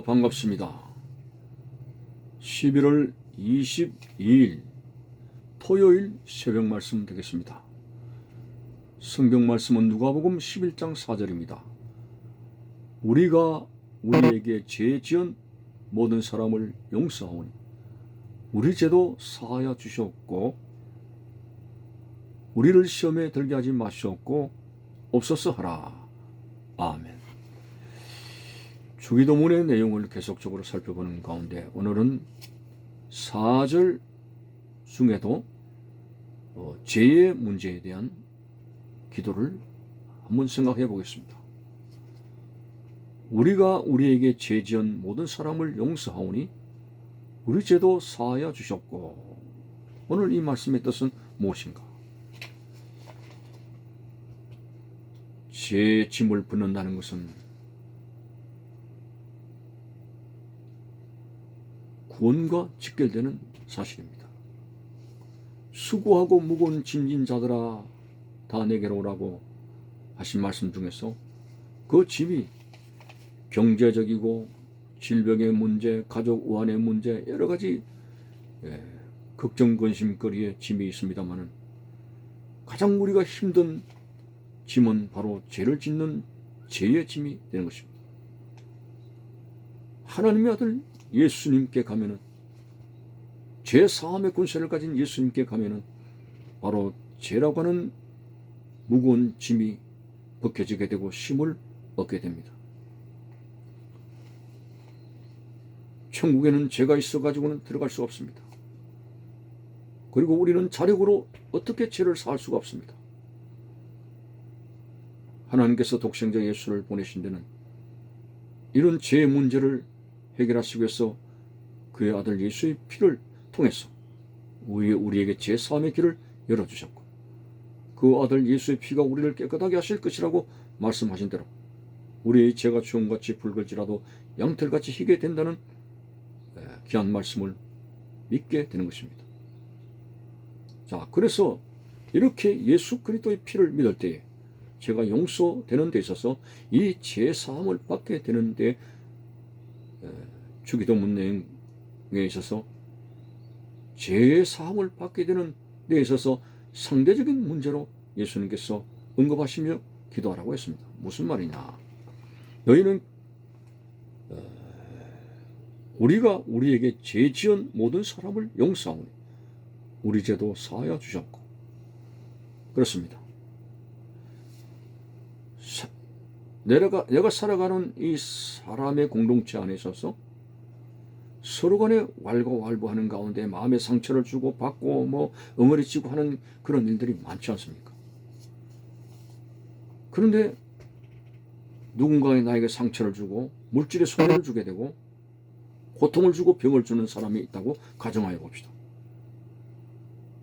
반갑습니다. 11월 22일 토요일 새벽 말씀 되겠습니다. 성경 말씀은 누가복음 11장 4절입니다. 우리가 우리에게 죄 지은 모든 사람을 용서하오니 우리 죄도 사하여 주셨고 우리를 시험에 들게 하지 마시옵고 없어서 하라. 아멘. 주기도문의 내용을 계속적으로 살펴보는 가운데 오늘은 4절 중에도 죄의 문제에 대한 기도를 한번 생각해 보겠습니다. 우리가 우리에게 죄 지은 모든 사람을 용서하오니 우리 죄도 사하여 주셨고, 오늘 이 말씀의 뜻은 무엇인가? 죄의 짐을 붓는다는 것은 구원과 직결되는 사실입니다. 수고하고 무거운 짐진 자들아 다 내게로 오라고 하신 말씀 중에서 그 짐이 경제적이고 질병의 문제, 가족 우환의 문제, 여러 가지 걱정근심거리의 짐이 있습니다마는 가장 우리가 힘든 짐은 바로 죄를 짓는 죄의 짐이 되는 것입니다. 하나님의 아들 예수님께 가면은, 죄 사함의 권세를 가진 예수님께 가면은 바로 죄라고 하는 무거운 짐이 벗겨지게 되고 쉼을 얻게 됩니다. 천국에는 죄가 있어가지고는 들어갈 수가 없습니다. 그리고 우리는 자력으로 어떻게 죄를 사할 수가 없습니다. 하나님께서 독생자 예수를 보내신 데는 이런 죄의 문제를 해결하시기 위해서 그의 아들 예수의 피를 통해서 우리에게 죄 사함의 길을 열어주셨고, 그 아들 예수의 피가 우리를 깨끗하게 하실 것이라고 말씀하신 대로 우리의 죄가 주홍같이 붉을지라도 양털같이 희게 된다는 귀한 말씀을 믿게 되는 것입니다. 자, 그래서 이렇게 예수 그리스도의 피를 믿을 때에 죄가 용서되는 데 있어서 이 죄 사함을 받게 되는 데 주기도문 내용에 있어서 죄의 사함을 받게 되는 데 있어서 상대적인 문제로 예수님께서 언급하시며 기도하라고 했습니다. 무슨 말이냐? 너희는 우리가 우리에게 죄 지은 모든 사람을 용서하오니 우리 죄도 사하여 주셨고, 그렇습니다. 내가 살아가는 이 사람의 공동체 안에 있어서 서로 간에 왈가왈부하는 가운데 마음의 상처를 주고 받고 엉어리치고 하는 그런 일들이 많지 않습니까? 그런데 누군가의 나에게 상처를 주고 물질의 손해를 주게 되고 고통을 주고 병을 주는 사람이 있다고 가정하여 봅시다.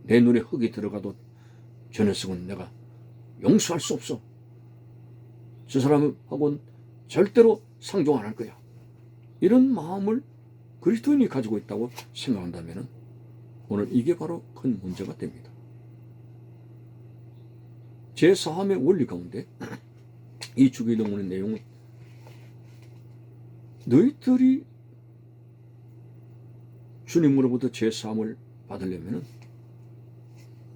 내 눈에 흙이 들어가도 저 녀석은 내가 용서할 수 없어. 저 사람하고는 절대로 상종 안 할 거야. 이런 마음을 그리스도인이 가지고 있다고 생각한다면 오늘 이게 바로 큰 문제가 됩니다. 제사함의 원리 가운데 이 주기도문의 내용은 너희들이 주님으로부터 제사함을 받으려면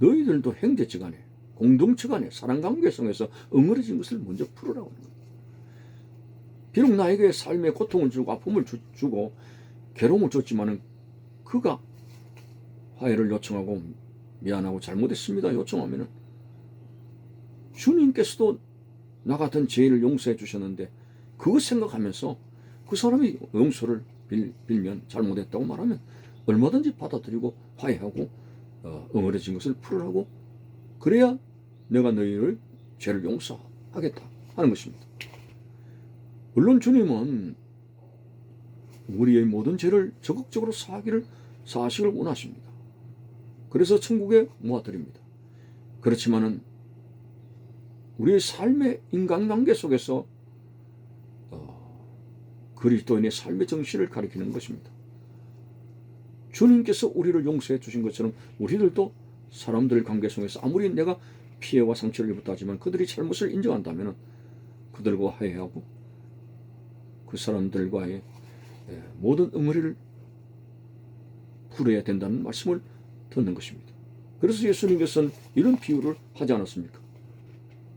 너희들도 형제지 간에 공동체 간에 사랑관계 속에서 엉그러진 것을 먼저 풀으라고 하는 거예요. 비록 나에게 삶의 고통을 주고 아픔을 주고 괴로움을 줬지만은 그가 화해를 요청하고 미안하고 잘못했습니다 요청하면은 주님께서도 나 같은 죄인을 용서해 주셨는데 그거 생각하면서 그 사람이 용서를 빌면 잘못했다고 말하면 얼마든지 받아들이고 화해하고 엉그러진 것을 풀으라고, 그래야 내가 너희를 죄를 용서하겠다 하는 것입니다. 물론 주님은 우리의 모든 죄를 적극적으로 사하시기를 원하십니다. 그래서 천국에 모아드립니다. 그렇지만은 우리의 삶의 인간관계 속에서 그리스도인의 삶의 정신을 가리키는 것입니다. 주님께서 우리를 용서해 주신 것처럼 우리들도 사람들 관계 속에서 아무리 내가 피해와 상처를 입었다 하지만 그들이 잘못을 인정한다면 그들과 화해하고 그 사람들과의 모든 응어리를 풀어야 된다는 말씀을 듣는 것입니다. 그래서 예수님께서는 이런 비유를 하지 않았습니까?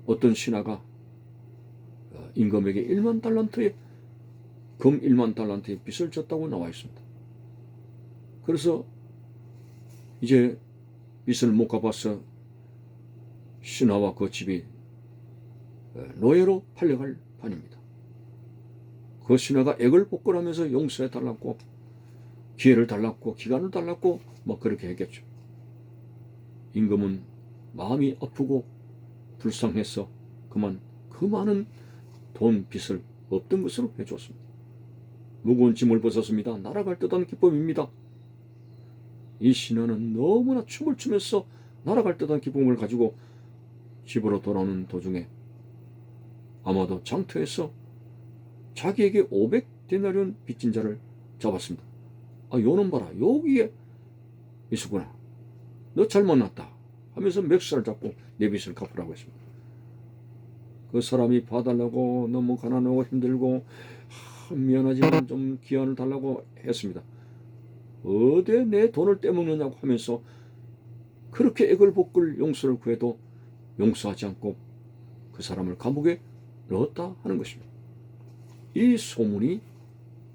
어떤 신하가 임금에게 1만 달란트의 금 1만 달란트의 빚을 졌다고 나와 있습니다. 그래서 이제 빚을 못 갚아서 신하와 그 집이 노예로 팔려갈 판입니다. 그 신하가 액을 복걸하면서 용서해 달라고, 기회를 달라고, 기간을 달라고 뭐 그렇게 했겠죠. 임금은 마음이 아프고 불쌍해서 그만 그 많은 돈 빚을 없던 것으로 해주었습니다. 무거운 짐을 벗었습니다. 날아갈 듯한 기쁨입니다. 이 신하는 너무나 춤을 추면서 날아갈 듯한 기쁨을 가지고 집으로 돌아오는 도중에 아마도 장터에서 자기에게 500데나리온 빚진 자를 잡았습니다. 요놈 봐라, 여기에 있었구나. 너 잘못 났다 하면서 맥살을 잡고 내 빚을 갚으라고 했습니다. 그 사람이 봐달라고 너무 가난하고 힘들고 미안하지만 좀 기한을 달라고 했습니다. 어디 내 돈을 떼먹느냐고 하면서 그렇게 액을 복을 용서를 구해도 용서하지 않고 그 사람을 감옥에 넣었다 하는 것입니다. 이 소문이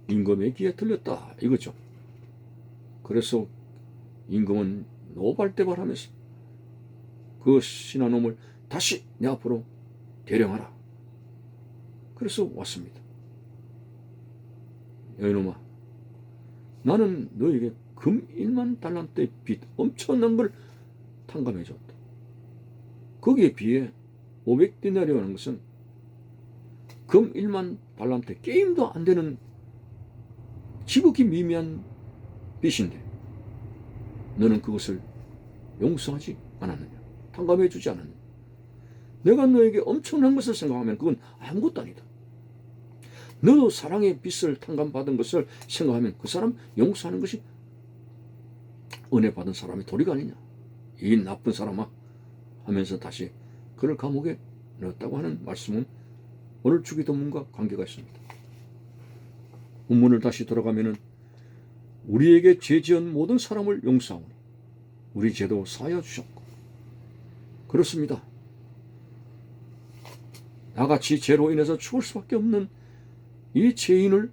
임금의 귀에 들렸다 이거죠. 그래서 임금은 노발대발하면서 그 신하놈을 다시 내 앞으로 대령하라. 그래서 왔습니다. 여인놈아, 나는 너에게 금 1만 달란트의 빚 엄청난 걸 탕감해 줬다. 거기에 비해 500디나리오라는 것은 금 1만 달란트 게임도 안 되는 지극히 미미한 빚인데 너는 그것을 용서하지 않았느냐, 탕감해 주지 않았느냐. 내가 너에게 엄청난 것을 생각하면 그건 아무것도 아니다. 너도 사랑의 빚을 탕감받은 것을 생각하면 그 사람 용서하는 것이 은혜 받은 사람의 도리가 아니냐, 이 나쁜 사람아 하면서 다시 그를 감옥에 넣었다고 하는 말씀은 오늘 주기도문과 관계가 있습니다. 본문을 다시 돌아가면은 우리에게 죄 지은 모든 사람을 용서하오니 우리 죄도 사하여 주셨고, 그렇습니다. 나같이 죄로 인해서 죽을 수밖에 없는 이 죄인을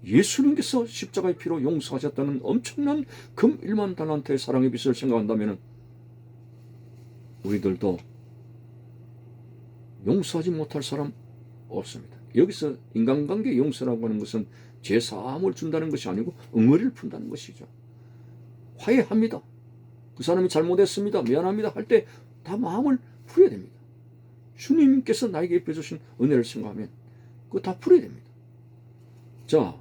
예수님께서 십자가의 피로 용서하셨다는 엄청난 금 1만 달란트의 사랑의 빚을 생각한다면 우리들도 용서하지 못할 사람 없습니다. 여기서 인간관계 용서라고 하는 것은 죄사함을 준다는 것이 아니고 응어리를 푼다는 것이죠. 화해합니다. 그 사람이 잘못했습니다, 미안합니다 할 때 다 마음을 풀어야 됩니다. 주님께서 나에게 베푸신 은혜를 생각하면 그거 다 풀어야 됩니다. 자,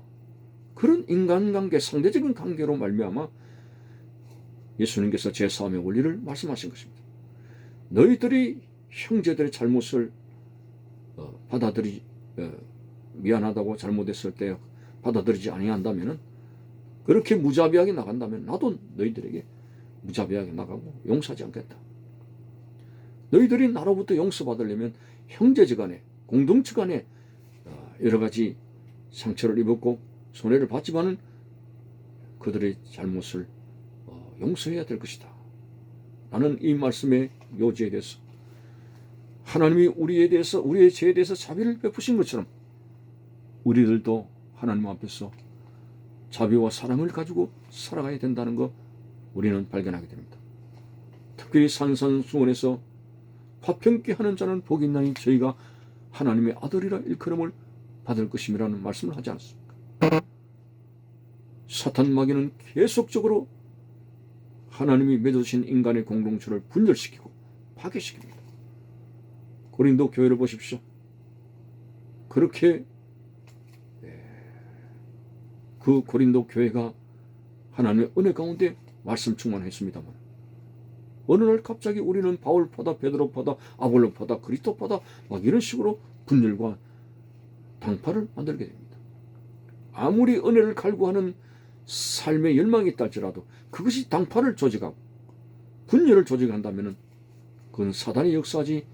그런 인간관계, 상대적인 관계로 말미암아 예수님께서 제사함의 원리를 말씀하신 것입니다. 너희들이 형제들의 잘못을 미안하다고 잘못했을 때 받아들이지 아니한다면, 그렇게 무자비하게 나간다면 나도 너희들에게 무자비하게 나가고 용서하지 않겠다. 너희들이 나로부터 용서받으려면 형제지간에, 공동체간에 여러 가지 상처를 입었고 손해를 받지만은 그들의 잘못을 용서해야 될 것이다. 나는 이 말씀의 요지에 대해서 하나님이 우리에 대해서, 우리의 죄에 대해서 자비를 베푸신 것처럼 우리들도 하나님 앞에서 자비와 사랑을 가지고 살아가야 된다는 것 우리는 발견하게 됩니다. 특별히 산산수원에서 화평케 하는 자는 복이 있나니 저희가 하나님의 아들이라 일컬음을 받을 것임이라는 말씀을 하지 않았습니까? 사탄 마귀는 계속적으로 하나님이 맺어주신 인간의 공동체를 분열시키고 파괴시킵니다. 고린도 교회를 보십시오. 그렇게 그 고린도 교회가 하나님의 은혜 가운데 말씀 충만했습니다만 어느 날 갑자기 우리는 바울파다, 베드로파다, 아볼로파다, 그리스도파다 막 이런 식으로 분열과 당파를 만들게 됩니다. 아무리 은혜를 갈구하는 삶의 열망이 있다 할지라도 그것이 당파를 조직하고 분열을 조직한다면 그건 사단이 역사하지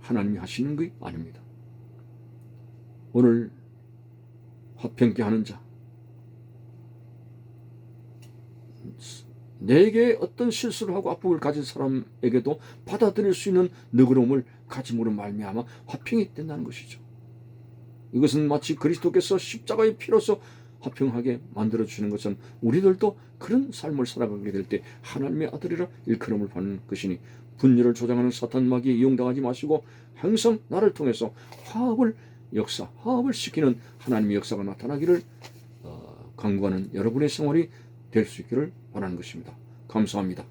하나님이 하시는 것이 아닙니다. 오늘 화평케 하는 자, 내게 어떤 실수를 하고 압박을 가진 사람에게도 받아들일 수 있는 너그러움을 가짐으로 말미암아 화평이 된다는 것이죠. 이것은 마치 그리스도께서 십자가의 피로서 화평하게 만들어주시는 것은 우리들도 그런 삶을 살아가게 될 때 하나님의 아들이라 일컬음을 받는 것이니, 분열을 조장하는 사탄 마귀에 이용당하지 마시고 항상 나를 통해서 화합을 시키는 하나님의 역사가 나타나기를 간구하는 여러분의 생활이 될 수 있기를 바라는 것입니다. 감사합니다.